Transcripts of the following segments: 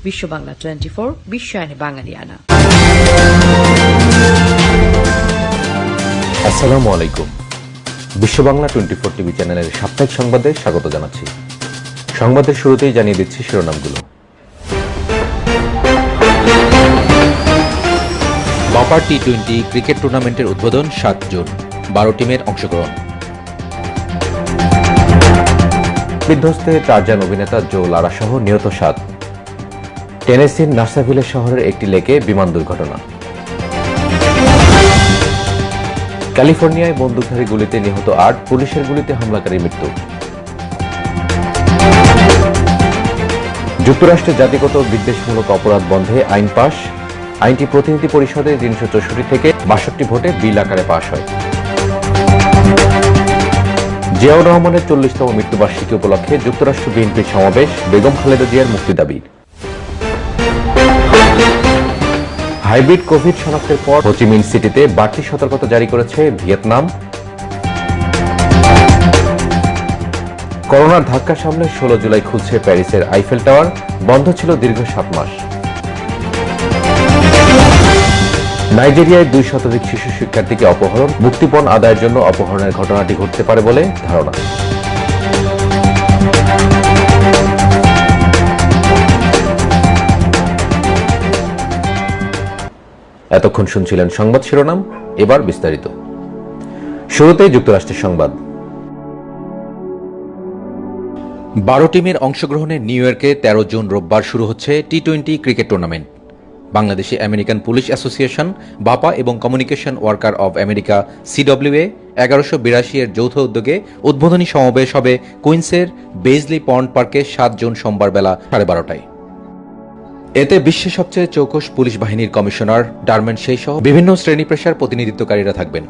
বিশ্ব বাংলা 24, বিশ্বায়নে বাঙালিয়ানা। আসসালামু আলাইকুম। বিশ্ব বাংলা 24 টিভি চ্যানেলের সাপ্তাহিক সংবাদে স্বাগত জানাচ্ছি। সংবাদের শুরুতেই জানিয়ে দিচ্ছি শিরোনামগুলো। বাপার টি-20 ক্রিকেট টুর্নামেন্টের উদ্বোধন 7 জুন, 12 টিমের অংশগ্রহণ। বিধ্বস্তে টারজান অভিনেতা জো লারা সহ নিহত 7। টেনেসির নাসাভিলে শহরের একটি লেকে বিমান দুর্ঘটনা। ক্যালিফোর্নিয়ায় বন্দুকধারী গুলিতে নিহত 8, পুলিশের গুলিতে হামলাকারীর মৃত্যু। যুক্তরাষ্ট্রে জাতিগত বিদ্বেষমূলক অপরাধ বন্ধে আইন পাশ। আইনটি প্রতিনিধি পরিষদে 364 থেকে 62 ভোটে বিল আকারে পাশ হয়। জিয়াউর রহমানের 40তম মৃত্যুবার্ষিকী উপলক্ষে যুক্তরাষ্ট্র বিএনপির সমাবেশ, বেগম খালেদা জিয়ার মুক্তি দাবি। হাইব্রিড কোভিড শনাক্তের পর হোচিমিন সিটিতে বাড়তি সতর্কতা জারি করেছে ভিয়েতনাম। করোনার ধাক্কা সামলে 16 জুলাই খুলছে প্যারিসের আইফেল টাওয়ার, বন্ধ ছিল দীর্ঘ 7 মাস। নাইজেরিয়ায় 2 শতাধিক শিশু শিক্ষার্থীকে অপহরণ, মুক্তিপণ আদায়ের জন্য অপহরণের ঘটনাটি ঘটতে পারে বলে ধারণা। এতক্ষণ শুনছিলেন সংবাদ শিরোনাম, এবার বিস্তারিত। শুরুতেই যুক্তরাষ্ট্রের সংবাদ। 12 টিমের অংশগ্রহণে নিউ ইয়র্কে 13 জুন রোববার শুরু হচ্ছে টি-20 cricket tournament. Bangladeshi American police association, BAPA এবং communication worker of America CWA 1182 এর যৌথ উদ্যোগে উদ্বোধনী সমাবেশ হবে কুইন্সের বেজলি পন্ড পার্কে 7 জুন সোমবার বেলা 12:30টায়। এতে বিশ্বের সবচেয়ে চৌকস পুলিশ বাহিনীর কমিশনার ডারম্যান সেই সহ বিভিন্ন শ্রেণী পেশার প্রতিনিধিত্বকারীরা থাকবেন।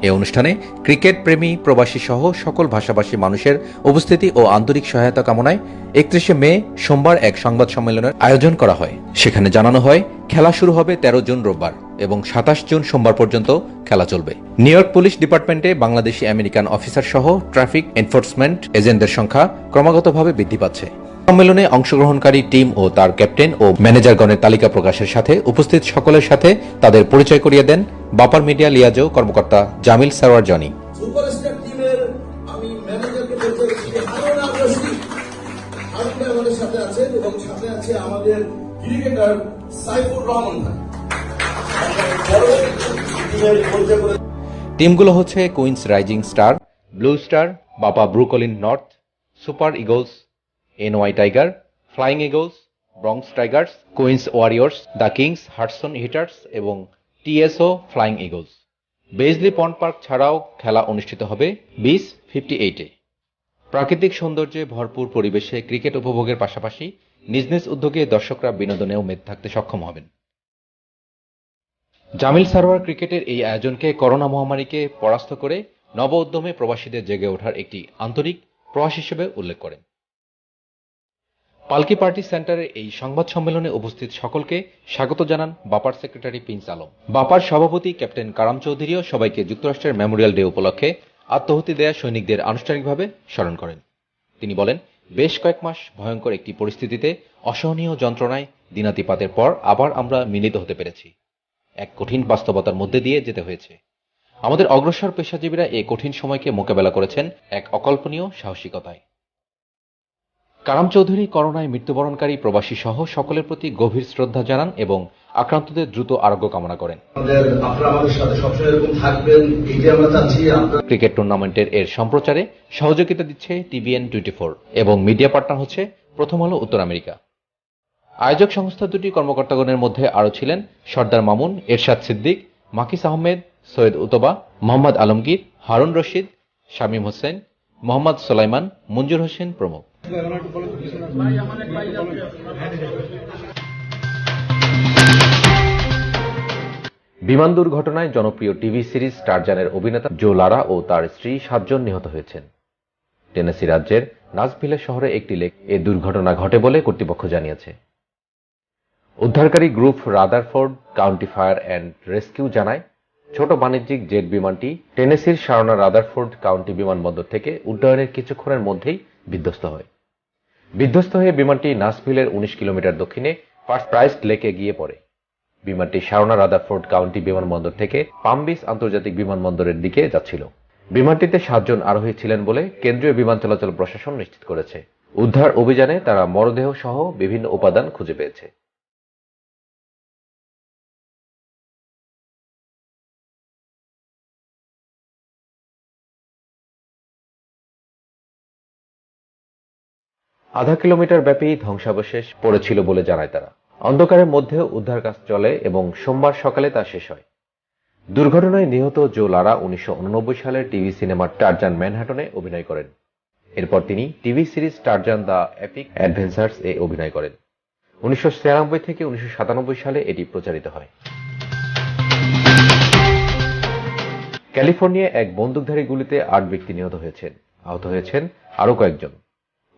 এ অনুষ্ঠানে ক্রিকেট প্রেমী, প্রবাসী সহ সকল ভাষাভাষী মানুষের উপস্থিতি ও আন্তরিক সহায়তা কামনায় 31 মে সোমবার এক সংবাদ সম্মেলনের আয়োজন করা হয়। সেখানে জানানো হয়, খেলা শুরু হবে 13 জুন রোববার এবং 27 জুন সোমবার পর্যন্ত খেলা চলবে। নিউ ইয়র্ক পুলিশ ডিপার্টমেন্টে বাংলাদেশি আমেরিকান অফিসার সহ ট্রাফিক এনফোর্সমেন্ট এজেন্টদের সংখ্যা ক্রমাগতভাবে বৃদ্ধি পাচ্ছে। সম্মেলনে অংশগ্রহণকারী টিম ও তার ক্যাপ্টেন ও ম্যানেজারগণের তালিকা প্রকাশের সাথে উপস্থিত সকলের সাথে তাদের পরিচয় করিয়ে দেন বাপার মিডিয়া লিয়াজো কর্মকর্তা জামিল সারওয়ার জনি। সুপারস্টার টিমের আমি ম্যানেজারকে বলতে চাই হারুন আব্বাসী, হারুন ভাই আমাদের সাথে আছেন এবং সাথে আছে আমাদের ক্রিকেটার সাইফুর রহমান ভাই। টিমগুলো হচ্ছে Queens Rising Star, Blue Star, BAPA Brooklyn North, Super Eagles, NY Tiger, Flying Eagles, Bronx Tigers, Queens Warriors, the Kings, Hudson Hitters এবং TSO Flying Eagles. Baisley Pond Park ছাড়াও খেলা অনুষ্ঠিত হবে 2058-এ। প্রাকৃতিক সৌন্দর্যে ভরপুর পরিবেশে ক্রিকেট উপভোগের পাশাপাশি নিজ নিজ উদ্যোগে দর্শকরা বিনোদনেও মেতে থাকতে সক্ষম হবেন। জামিল সারওয়ার ক্রিকেটের এই আয়োজনকে করোনা মহামারীকে পরাস্ত করে নব উদ্যমে প্রবাসীদের জেগে ওঠার একটি আন্তরিক প্রয়াস হিসেবে উল্লেখ করেন। পালকি পার্টি সেন্টারের এই সংবাদ সম্মেলনে উপস্থিত সকলকে স্বাগত জানান বাপার সেক্রেটারি প্রিন্স আলম। বাপার সভাপতি ক্যাপ্টেন কারাম চৌধুরীও সবাইকে যুক্তরাষ্ট্রের মেমোরিয়াল ডে উপলক্ষে আত্মাহুতি দেয়া সৈনিকদের আনুষ্ঠানিকভাবে স্মরণ করেন। তিনি বলেন, বেশ কয়েক মাস ভয়ঙ্কর একটি পরিস্থিতিতে অসহনীয় যন্ত্রণায় দিনাতিপাতের পর আবার আমরা মিলিত হতে পেরেছি। এক কঠিন বাস্তবতার মধ্যে দিয়ে যেতে হয়েছে। আমাদের অগ্রসর পেশাজীবীরা এই কঠিন সময়কে মোকাবেলা করেছেন এক অকল্পনীয় সাহসিকতায়। কারাম চৌধুরী করোনায় মৃত্যুবরণকারী প্রবাসী সহ সকলের প্রতি গভীর শ্রদ্ধা জানান এবং আক্রান্তদের দ্রুত আরোগ্য কামনা করেন। আমাদের সাথে সবসময় এরকম থাকবেন, এইটা আমরা চাচ্ছি। ক্রিকেট টুর্নামেন্টের এর সম্প্রচারে সহযোগিতা দিচ্ছে TVN 24 এবং মিডিয়া পার্টনার হচ্ছে প্রথম আলো উত্তর আমেরিকা। আয়োজক সংস্থা দুটি কর্মকর্তাগণের মধ্যে আরও ছিলেন সর্দার মামুন, এরশাদ সিদ্দিক, মাকিস আহমেদ, সৈয়দ উতবা, মোহাম্মদ আলমগীর, হারুন রশিদ, শামীম হোসেন, মোহাম্মদ সোলাইমান, মঞ্জুর হোসেন প্রমুখ। বিমান দুর্ঘটনায় জনপ্রিয় টিভি সিরিজ টারজানের অভিনেতা জো লারা ও তার স্ত্রী 7 জন নিহত হয়েছেন। টেনেসি রাজ্যের নাসভিলে শহরে একটি লেক এ দুর্ঘটনা ঘটে বলে কর্তৃপক্ষ জানিয়েছে। উদ্ধারকারী group Rutherford County Fire and Rescue জানায়, ছোট বাণিজ্যিক জেট বিমানটি টেনেসির শারনা রাদারফোর্ড কাউন্টি বিমানবন্দর থেকে উড্ডয়নের কিছুক্ষণের মধ্যেই বিধ্বস্ত হয়। বিধ্বস্ত হয়ে বিমানটি নাসভিলের ১৯ কিলোমিটার দক্ষিণে প্রাইস লেকে গিয়ে পড়ে। বিমানটি শারোনা রাদারফোর্ড কাউন্টি বিমানবন্দর থেকে পাম বিচ আন্তর্জাতিক বিমানবন্দরের দিকে যাচ্ছিল। বিমানটিতে ৭ জন আরোহী ছিলেন বলে কেন্দ্রীয় বিমান চলাচল প্রশাসন নিশ্চিত করেছে। উদ্ধার অভিযানে তারা মরদেহ সহ বিভিন্ন উপাদান খুঁজে পেয়েছে। আধা কিলোমিটার ব্যাপী ধ্বংসাবশেষ পড়েছিল বলে জানায় তারা। অন্ধকারের মধ্যেও উদ্ধার কাজ চলে এবং সোমবার সকালে তা শেষ হয়। দুর্ঘটনায় নিহত জো লারা ১৯৮৯ সালের টিভি সিনেমা টারজান ম্যানহাটনে অভিনয় করেন। এরপর তিনি TV series Tarzan the Epic Adventures এ অভিনয় করেন। ১৯৯৬ থেকে ১৯৯৭ সালে এটি প্রচারিত হয়। ক্যালিফোর্নিয়ায় এক বন্দুকধারী গুলিতে ৮ ব্যক্তি নিহত হয়েছেন, আহত হয়েছেন আরও কয়েকজন।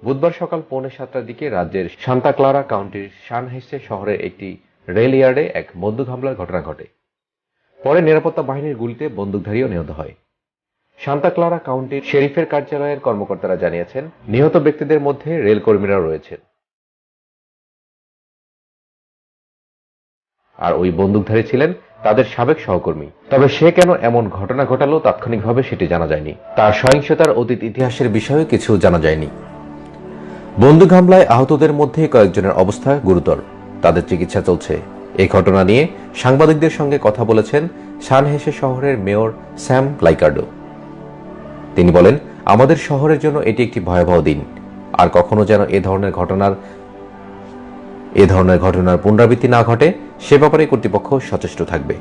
বুধবার সকাল 6:45টার দিকে রাজ্যের সান্তা ক্লারা কাউন্টির সানহেসে শহরের একটি রেল ইয়ার্ডে এক বন্দুক হামলার ঘটনা ঘটে। পরে নিরাপত্তা বাহিনীর গুলিতে বন্দুকধারীও নিহত হয়। সান্তা ক্লারা কাউন্টির শেরিফের কার্যালয়ের কর্মকর্তারা জানিয়েছেন, নিহত ব্যক্তিদের মধ্যে রেল কর্মীরাও রয়েছেন। আর ওই বন্দুকধারী ছিলেন তাদের সাবেক সহকর্মী। তবে সে কেন এমন ঘটনা ঘটালো তাৎক্ষণিকভাবে সেটি জানা যায়নি। তার সহিংসতার অতীত ইতিহাসের বিষয়েও কিছু জানা যায়নি। বন্দুক হামলায় আহতদের মধ্যে কয়েকজনের অবস্থা গুরুতর, তাদের চিকিৎসা চলছে। এই ঘটনা নিয়ে সাংবাদিকদের সঙ্গে কথা বলেছেন সানহেসে শহরের মেয়র স্যাম লাইকার্ডো। তিনি বলেন, আমাদের শহরের জন্য এটি একটি ভয়াবহ দিন। আর কখনো যেন এ ধরনের ঘটনার পুনরাবৃত্তি না ঘটে সে ব্যাপারে কর্তৃপক্ষ সচেষ্ট থাকবে।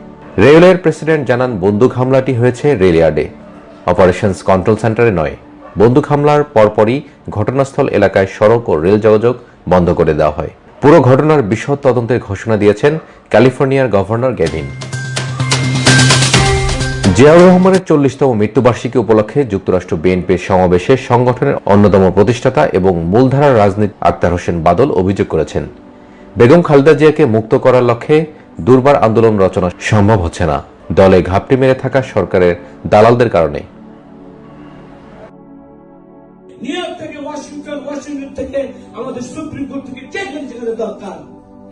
রেলওয়ের প্রেসিডেন্ট জানান, বন্দুক হামলাটি হয়েছে রেল ইয়ার্ডে, অপারেশনস কন্ট্রোল সেন্টারে নয়। বন্দুক হামলার পরপরই ঘটনাস্থল এলাকায় সড়ক ও রেল যোগাযোগ বন্ধ করে দেওয়া হয়। পুরো ঘটনার বিশদ তদন্তের ঘোষণা দিয়েছেন ক্যালিফোর্নিয়ার গভর্নর গেভিন। জিয়াউর রহমানের 40তম মৃত্যুবার্ষিকী উপলক্ষে যুক্তরাষ্ট্র বিএনপির সমাবেশে সংগঠনের অন্যতম প্রতিষ্ঠাতা এবং মূলধারার রাজনীতি আক্তার হোসেন বাদল অভিযোগ করেছেন, বেগম খালেদা জিয়াকে মুক্ত করার লক্ষ্যে দুর্বার আন্দোলন রচনা সম্ভব হচ্ছে না, দলে ঘাপটি মেরে থাকা সরকারের দালালদের কারণে। নিউইয়র্ক থেকে ওয়াশিংটন থেকে আমাদের সুপ্রিম কোর্ট থেকে চেকমেন্ট যেতে দরকার।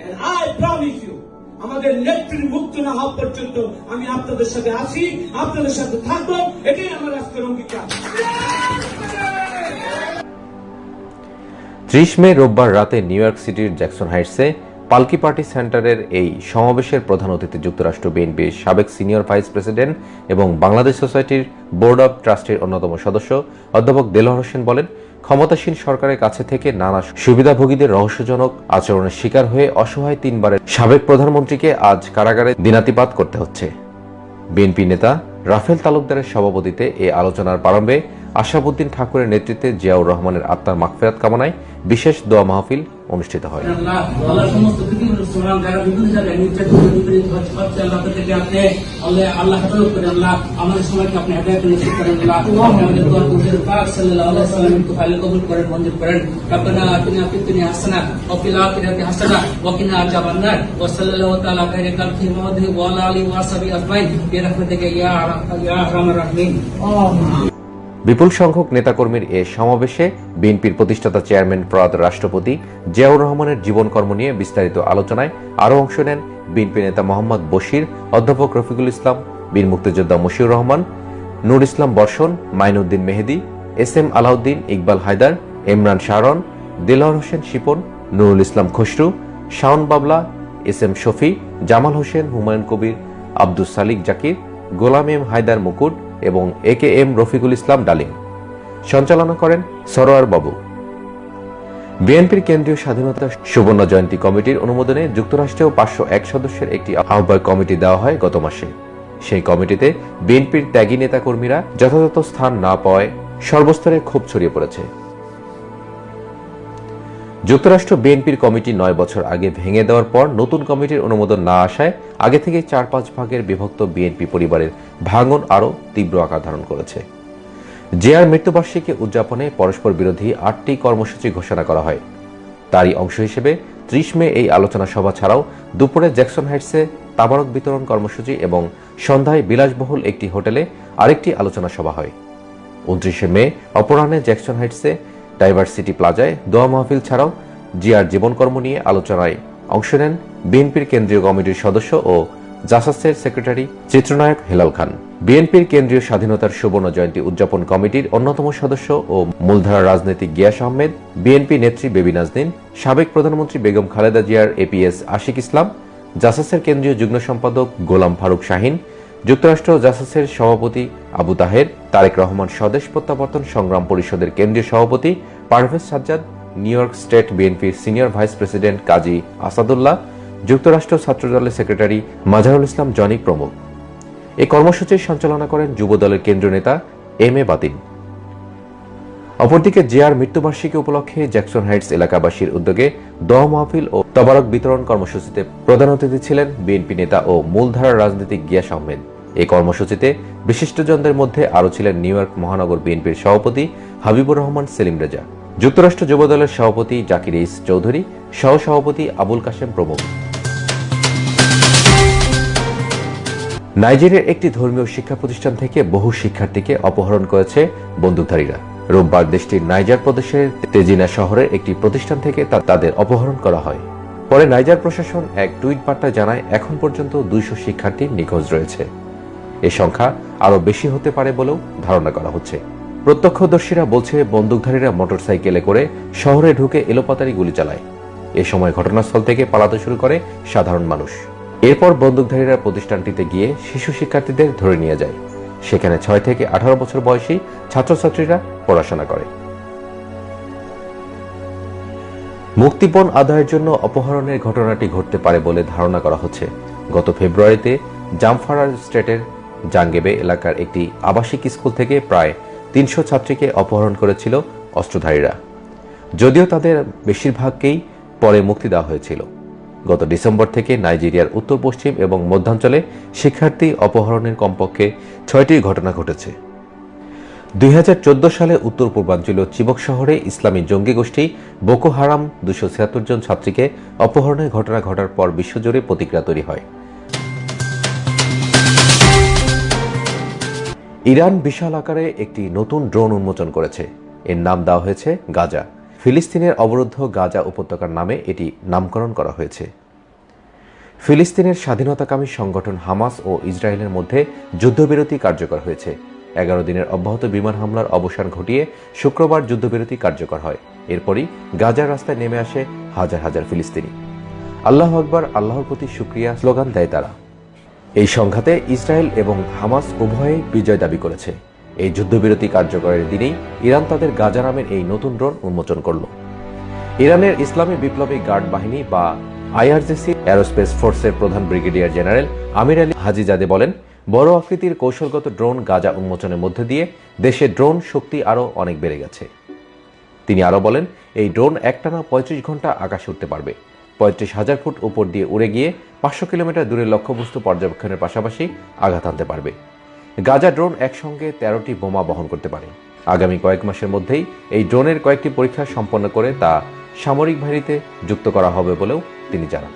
এন্ড আই প্রমিস ইউ, আমাদের নেত্রী মুক্ত না হওয়া পর্যন্ত আমি আপনাদের সাথে আছি, আপনাদের সাথে থাকবো, এটাই আমার আজকের অঙ্গীকার। ৩০ মে রোববার রাতে নিউ ইয়র্ক সিটির জ্যাকসন হাইটসে পালকি পার্টি সেন্টারের এই সমাবেশের প্রধান অতিথি যুক্তরাষ্ট্র বিএনপির সাবেক সিনিয়র ভাইস প্রেসিডেন্ট এবং বাংলাদেশ সোসাইটির বোর্ড অব ট্রাস্টির অন্যতম সদস্য অধ্যাপক দেলোয়ার হোসেন বলেন, ক্ষমতাসীন সরকারের কাছে থেকে নানা সুবিধাভোগীদের রহস্যজনক আচরণের শিকার হয়ে অসহায় ৩ বারের সাবেক প্রধানমন্ত্রীকে আজ কারাগারে দিনাতিপাত করতে হচ্ছে। বিএনপি নেতা রাফেল তালুকদারের সভাপতিত্বে এই আলোচনার প্রারম্ভে আশাবুদ্দিন ঠাকুরের নেতৃত্বে জিয়াউর রহমানের আত্মার মাগফিরাত কামনায় বিশেষ দোয়া মাহফিল অনুষ্ঠিত হয়। বিপুল সংখ্যক নেতাকর্মীর এ সমাবেশে বিএনপির প্রতিষ্ঠাতা চেয়ারম্যান প্রয়াত রাষ্ট্রপতি জিয়াউর রহমানের জীবনকর্ম নিয়ে বিস্তারিত আলোচনায় আরও অংশ নেন বিএনপি নেতা মোহাম্মদ বশির, অধ্যাপক রফিকুল ইসলাম, বীর মুক্তিযোদ্ধা মশিউর রহমান, নূর ইসলাম বর্ষণ, মাইনুদ্দিন মেহেদি, এস.এম. আলাউদ্দিন, ইকবাল হায়দার, ইমরান শাহরন, দেলোয়ার হোসেন শিপন, নুরুল ইসলাম খসরু, শাওন বাবলা, এস.এম. শফি, জামাল হোসেন, হুমায়ুন কবির, আব্দুস সালিক জাকির, গোলাম এম হায়দার মুকুট এবং এ.কে.এম. রফিকুল ইসলাম ডালিম। সঞ্চালনা করেন সরোয়ার বাবু। বিএনপির কেন্দ্রীয় স্বাধীনতা সুবর্ণ জয়ন্তী কমিটির অনুমোদনে যুক্তরাষ্ট্রেও 501 সদস্যের একটি আহ্বায়ক কমিটি দেওয়া হয় গত মাসে। সেই কমিটিতে বিএনপির ত্যাগী নেতাকর্মীরা যথাযথ স্থান না পাওয়ায় সর্বস্তরে ক্ষোভ ছড়িয়ে পড়েছে। যুক্তরাষ্ট্র বিএনপির কমিটি 9 বছর আগে ভেঙে দেওয়ার পর নতুন কমিটির অনুমোদন না আসায় আগে থেকে 4-5 ভাগের বিভক্ত বিএনপি পরিবারের ভাঙন আরও তীব্র আকার ধারণ করেছে। জিয়ার মৃত্যুবার্ষিকী উদযাপনে পরস্পর বিরোধী 8টি কর্মসূচি ঘোষণা করা হয়। তারই অংশ হিসেবে 30 মে এই আলোচনা সভা ছাড়াও দুপুরে জ্যাকসন হাইটসে তাবারক বিতরণ কর্মসূচি এবং সন্ধ্যায় বিলাসবহুল একটি হোটেলে আরেকটি আলোচনা সভা হয়। 29 মে অপরাহ্নে জ্যাকসন হাইটসে ডাইভার্সিটি প্লাজায় দোয়া মাহফিল ছাড়াও জিয়ার জীবনকর্ম নিয়ে আলোচনায় অংশ নেন বিএনপির কেন্দ্রীয় কমিটির সদস্য ও জাসাসের সেক্রেটারি চিত্রনায়ক হেলাল খান। বিএনপির কেন্দ্রীয় স্বাধীনতার সুবর্ণ জয়ন্তী উদযাপন কমিটির অন্যতম সদস্য ও মূলধারা রাজনীতিক গিয়াস আহমেদ, বিএনপি নেত্রী বেবি নাজনীন, সাবেক প্রধানমন্ত্রী বেগম খালেদা জিয়ার এপিএস আশিক ইসলাম, জাসাসের কেন্দ্রীয় যুগ্ম সম্পাদক গোলাম ফারুক শাহিন, যুক্তরাষ্ট্র জাসাসের সভাপতি আবু তাহের, তারেক রহমান স্বদেশ প্রত্যাবর্তন সংগ্রাম পরিষদের কেন্দ্রীয় সভাপতি Parvez Sajjad, new York state বিএনপির সিনিয়র ভাইস প্রেসিডেন্ট কাজী আসাদুল্লাহ, যুক্তরাষ্ট্র ছাত্রদলের সেক্রেটারি মাজারুল ইসলাম জনি প্রমুখ। এই কর্মসূচির সঞ্চালনা করেন যুবদলের কেন্দ্রীয় নেতা এম এ বাতিন। অপরদিকে জিয়ার মৃত্যুবার্ষিকী উপলক্ষে জ্যাকসন হাইটস এলাকাবাসীর উদ্যোগে দোয়া মাহফিল ও তবারক বিতরণ কর্মসূচিতে প্রধান অতিথি ছিলেন বিএনপি নেতা ও মূলধারার রাজনীতিক গিয়াস আহমেদ। এই কর্মসূচিতে বিশিষ্টজনদের মধ্যে আরও ছিলেন নিউ ইয়র্ক মহানগর বিএনপির সভাপতি হাবিবুর রহমান সেলিম রেজা, যুক্তরাষ্ট্র যুবদলের সভাপতি জাকির ইস চৌধুরী, সহসভাপতি আবুল কাশেম প্রমুখ। নাইজেরিয়ার একটি ধর্মীয় শিক্ষা প্রতিষ্ঠান থেকে বহু শিক্ষার্থীকে অপহরণ করেছে বন্দুকধারীরা। রোববার দেশটির নাইজার প্রদেশের তেজিনা শহরের একটি প্রতিষ্ঠান থেকে তাদের অপহরণ করা হয়। পরে নাইজার প্রশাসন এক টুইট বার্তায় জানায় এখন পর্যন্ত 200 শিক্ষার্থী নিখোঁজ রয়েছে। এ সংখ্যা আরও বেশি হতে পারে বলেও ধারণা করা হচ্ছে। প্রত্যক্ষদর্শীরা বলছে বন্দুকধারীরা মোটরসাইকেলে করে শহরে ঢুকে এলোপাতাড়ি গুলি চালায়। এ সময় ঘটনাস্থল থেকে পালাতে শুরু করে সাধারণ মানুষ। এরপর বন্দুকধারীরা প্রতিষ্ঠানটিতে গিয়ে শিশু শিক্ষার্থীদের ধরে নিয়ে যায়। সেখানে 6 থেকে 18 বছর বয়সী ছাত্রছাত্রীরা পড়াশোনা করে। মুক্তিপণ আদায়ের জন্য অপহরণের ঘটনাটি ঘটতে পারে বলে ধারণা করা হচ্ছে। গত ফেব্রুয়ারিতে জামফারা স্টেটের জাঙ্গেবে এলাকার একটি আবাসিক স্কুল থেকে প্রায় 300 ছাত্রীকে অপহরণ করেছিল অস্ত্রধারীরা, যদিও তাদের বেশিরভাগকেই পরে মুক্তি দেওয়া হয়েছিল। গত ডিসেম্বর থেকে নাইজেরিয়ার উত্তর পশ্চিম এবং মধ্যাঞ্চলে শিক্ষার্থী অপহরণের কমপক্ষে 6টি ঘটনা ঘটেছে। 2014 সালে উত্তর পূর্বাঞ্চলীয় চিবক শহরে ইসলামী জঙ্গি গোষ্ঠী বোকো হারাম 276 জন ছাত্রীকে অপহরণের ঘটনা ঘটার পর বিশ্বজুড়ে প্রতিক্রিয়া তৈরি হয়। ইরান বিশাল আকারে একটি নতুন ড্রোন উন্মোচন করেছে। এর নাম দেওয়া হয়েছে গাজা। ফিলিস্তিনের অবরুদ্ধ গাজা উপত্যকার নামে এটি নামকরণ করা হয়েছে। ফিলিস্তিনের স্বাধীনতাকামী সংগঠন হামাস ও ইসরায়েলের মধ্যে যুদ্ধবিরতি কার্যকর হয়েছে। 11 দিনের অব্যাহত বিমান হামলার অবসান ঘটিয়ে শুক্রবার যুদ্ধবিরতি কার্যকর হয়। এরপরই গাজার রাস্তায় নেমে আসে হাজার হাজার ফিলিস্তিনি। আল্লাহু আকবার, আল্লাহর প্রতি শুকরিয়া স্লোগান দেয় তারা। এই সংঘাতে ইসরায়েল এবং হামাস উভয়ে বিজয় দাবি করেছে। এই যুদ্ধবিরতি কার্যকরের দিনেই ইরান তাদের গাজা নামের এই নতুন ড্রোন উন্মোচন করল। ইরানের ইসলামী বিপ্লবী গার্ড বাহিনী বা আইআরজিসি এরোস্পেস ফোর্সের প্রধান ব্রিগেডিয়ার জেনারেল আমির আলী হাজিজাদে বলেন, বড় আকৃতির কৌশলগত ড্রোন গাজা উন্মোচনের মধ্যে দিয়ে দেশে ড্রোন শক্তি আরও অনেক বেড়ে গেছে। তিনি আরও বলেন, এই ড্রোন একটানা 35 ঘন্টা আকাশে উঠতে পারবে। 35,000 ফুট উপর দিয়ে উড়ে গিয়ে 500 কিলোমিটার দূরের লক্ষ্যবস্তু পর্যবেক্ষণের পাশাপাশি আঘাত আনতে পারবে। গাজা ড্রোন একসঙ্গে 13টি বোমা বহন করতে পারে। আগামী কয়েক মাসের মধ্যেই এই ড্রোনের কয়েকটি পরীক্ষা সম্পন্ন করে তা সামরিক বাহিনীতে যুক্ত করা হবে বলেও তিনি জানান।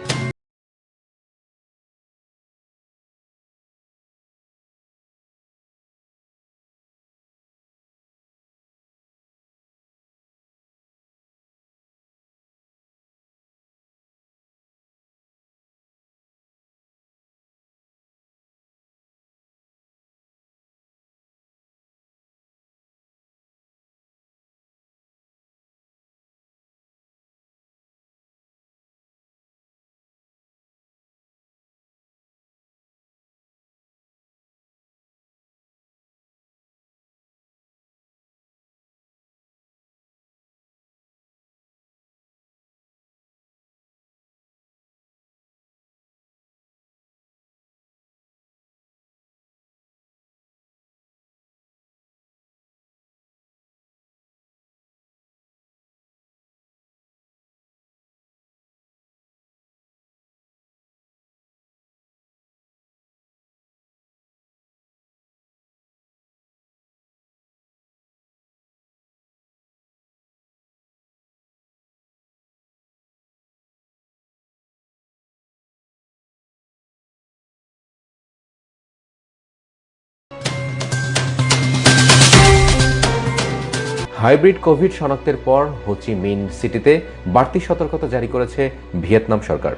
হাইব্রিড কোভিড শনাক্তের পর হো চি মিন সিটিতে বাড়তি সতর্কতা জারি করেছে ভিয়েতনাম সরকার।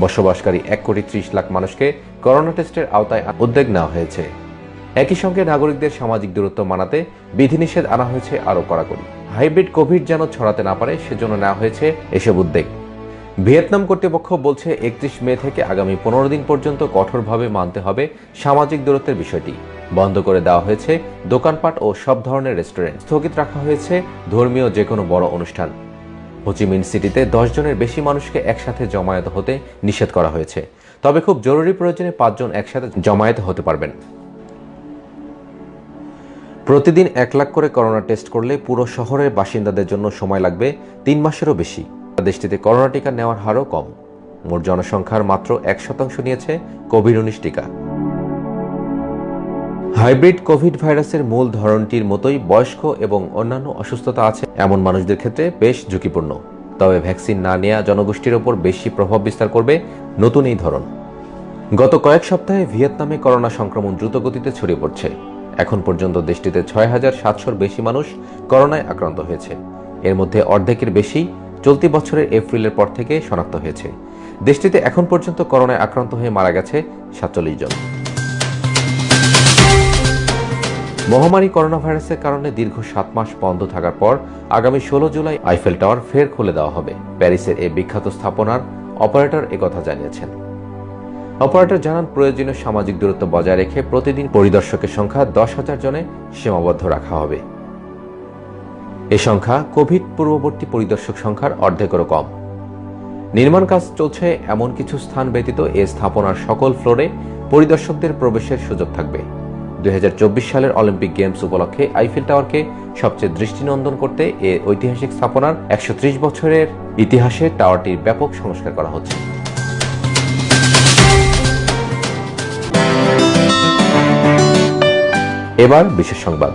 বসবাসকারী 1,30,00,000 মানুষকে করোনা টেস্টের আওতায় উদ্যোগ নেওয়া হয়েছে। একই সঙ্গে নাগরিকদের সামাজিক দূরত্ব মানাতে বিধিনিষেধ আনা হয়েছে আরও কড়াকড়ি। হাইব্রিড কোভিড যেন ছড়াতে না পারে সেজন্য নেওয়া হয়েছে এসব উদ্যোগ। ভিয়েতনাম কর্তৃপক্ষ বলছে 31 মে থেকে আগামী 15 দিন পর্যন্ত কঠোরভাবে মানতে হবে সামাজিক দূরত্বের বিষয়টি। বন্ধ করে দেওয়া হয়েছে দোকানপাট ও সব ধরনের রেস্টুরেন্ট। স্থগিত রাখা হয়েছে ধর্মীয় যে কোনো বড় অনুষ্ঠান। হো চি মিন সিটিতে 10 জনের বেশি মানুষকে একসাথে জমায়েত হতে নিষেধ করা হয়েছে, তবে খুব জরুরি প্রয়োজনে 5 জন একসাথে জমায়েত হতে পারবেন। প্রতিদিন 1 লাখ করে করোনা টেস্ট করলে পুরো শহরের বাসিন্দাদের জন্য সময় লাগবে 3 মাসেরও বেশি। দেশটিতে করোনা টিকা নেওয়ার হারও কম। মোট জনসংখ্যার মাত্র 1% নিয়েছে কোভিড-19 টিকা। হাইব্রিড কোভিড ভাইরাসের মূল ধরনটির মতোই বয়স্ক এবং অন্যান্য অসুস্থতা আছে এমন মানুষদের ক্ষেত্রে বেশ ঝুঁকিপূর্ণ। তবে ভ্যাকসিন না নেওয়া জনগোষ্ঠীর ওপর বেশি প্রভাব বিস্তার করবে নতুন এই ধরন। গত কয়েক সপ্তাহে ভিয়েতনামে করোনা সংক্রমণ দ্রুতগতিতে ছড়িয়ে পড়ছে। এখন পর্যন্ত দেশটিতে 6,700-র বেশি মানুষ করোনায় আক্রান্ত হয়েছে। এর মধ্যে অর্ধেকের বেশি চলতি বছরের এপ্রিলের পর থেকে শনাক্ত হয়েছে। দেশটিতে এখন পর্যন্ত করোনায় আক্রান্ত হয়ে মারা গেছে 47 জন। মহামারী করোনা ভাইরাসের কারণে দীর্ঘ 7 মাস বন্ধ থাকার পর আগামী 16 জুলাই আইফেল টাওয়ার ফের খুলে দেওয়া হবে। প্যারিসের এই বিখ্যাত স্থাপনার অপারেটর একথা জানিয়েছেন। অপারেটর জানান, প্রয়োজনীয় সামাজিক দূরত্ব বজায় রেখে প্রতিদিন পরিদর্শকের সংখ্যা 10,000 জনে সীমাবদ্ধ রাখা হবে। এ সংখ্যা কোভিড পূর্ববর্তী পরিদর্শক সংখ্যার অর্ধেকেরও কম। নির্মাণ কাজ চলছে এমন কিছু স্থান ব্যতীত এ স্থাপনার সকল ফ্লোরে পরিদর্শকদের প্রবেশের সুযোগ থাকবে। 2024 সালের অলিম্পিক গেমস উপলক্ষে আইফেল টাওয়ারকে সবচেয়ে দৃষ্টিনন্দন করতে এ ঐতিহাসিক স্থাপনার 130 বছরের ইতিহাসে টাওয়ারটির ব্যাপক সংস্কার করা হচ্ছে। এবার বিশেষ সংবাদ।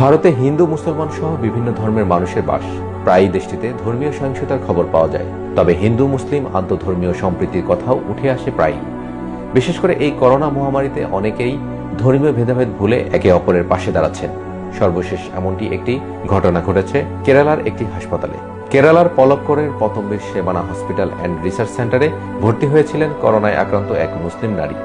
ভারতে হিন্দু মুসলমান সহ বিভিন্ন ধর্মের মানুষের বাস। প্রায়ই দেশটিতে ধর্মীয় সহিংসতার খবর পাওয়া যায়, তবে হিন্দু মুসলিম আন্তঃধর্মীয় সম্প্রীতির কথাও উঠে আসে প্রায়ই। বিশেষ করে এই করোনা মহামারীতে অনেকেই ধর্মীয় ভেদাভেদ ভুলে একে অপরের পাশে দাঁড়াচ্ছেন। সর্বশেষ এমনটি একটি ঘটনা ঘটেছে কেরালার একটি হাসপাতালে। কেরালার পলক্করের পতম্বীর সেবানা হসপিটাল অ্যান্ড রিসার্চ সেন্টারে ভর্তি হয়েছিলেন করোনায় আক্রান্ত এক মুসলিম নারী।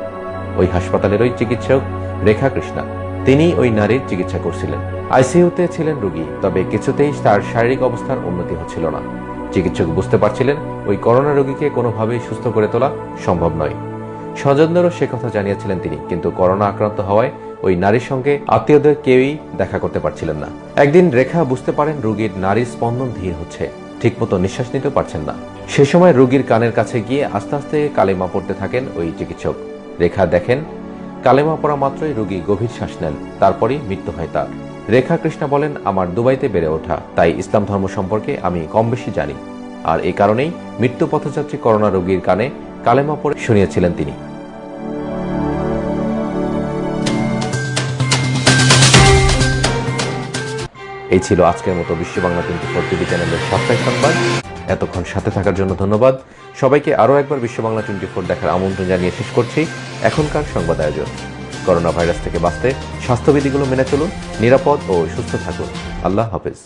ওই হাসপাতালেরই চিকিৎসক রেখা কৃষ্ণা, তিনি ওই নারীর চিকিৎসা করছিলেন। আইসিইউতে ছিলেন রোগী, তবে কিছুতেই তার শারীরিক অবস্থার উন্নতি হচ্ছিল না। চিকিৎসক বুঝতে পারছিলেন ওই করোনা রোগীকে কোনোভাবেই সুস্থ করে তোলা সম্ভব নয়। স্বজনদেরও সে কথা জানিয়েছিলেন তিনি, কিন্তু করোনা আক্রান্ত হওয়ায় ওই নারীর সঙ্গে আত্মীয়দের কেউই দেখা করতে পারছিলেন না। একদিন রেখা বুঝতে পারেন রোগীর নারীর স্পন্দন ধীর হচ্ছে, ঠিকমতো নিঃশ্বাস নিতে পারছেন না। সে সময় রোগীর কানের কাছে গিয়ে আস্তে আস্তে কালেমা পড়তে থাকেন ওই চিকিৎসক। রেখা দেখেন কালেমা পড়া মাত্রই রোগী গভীর শ্বাস নেন, তারপরই মৃত্যু হয় তার। রেখা কৃষ্ণা বলেন, আমার দুবাইতে বেড়ে ওঠা, তাই ইসলাম ধর্ম সম্পর্কে আমি কম বেশি জানি, আর এই কারণেই মৃত্যু পথযাত্রী করোনা রোগীর কানে কালেমা পড়ে শুনিয়েছিলেন তিনি। এই ছিল আজকের মতো বিশ্ব বাংলা 24 টিভি চ্যানেলের সাপ্তাহিক সংবাদ। এতক্ষণ সাথে থাকার জন্য ধন্যবাদ। সবাইকে আরও একবার বিশ্ব বাংলা 24 দেখার আমন্ত্রণ জানিয়ে শেষ করছি এখনকার সংবাদ আয়োজন। করোনা ভাইরাস থেকে বাঁচতে স্বাস্থ্যবিধিগুলো মেনে চলুন, নিরাপদ ও সুস্থ থাকুন। আল্লাহ হাফেজ।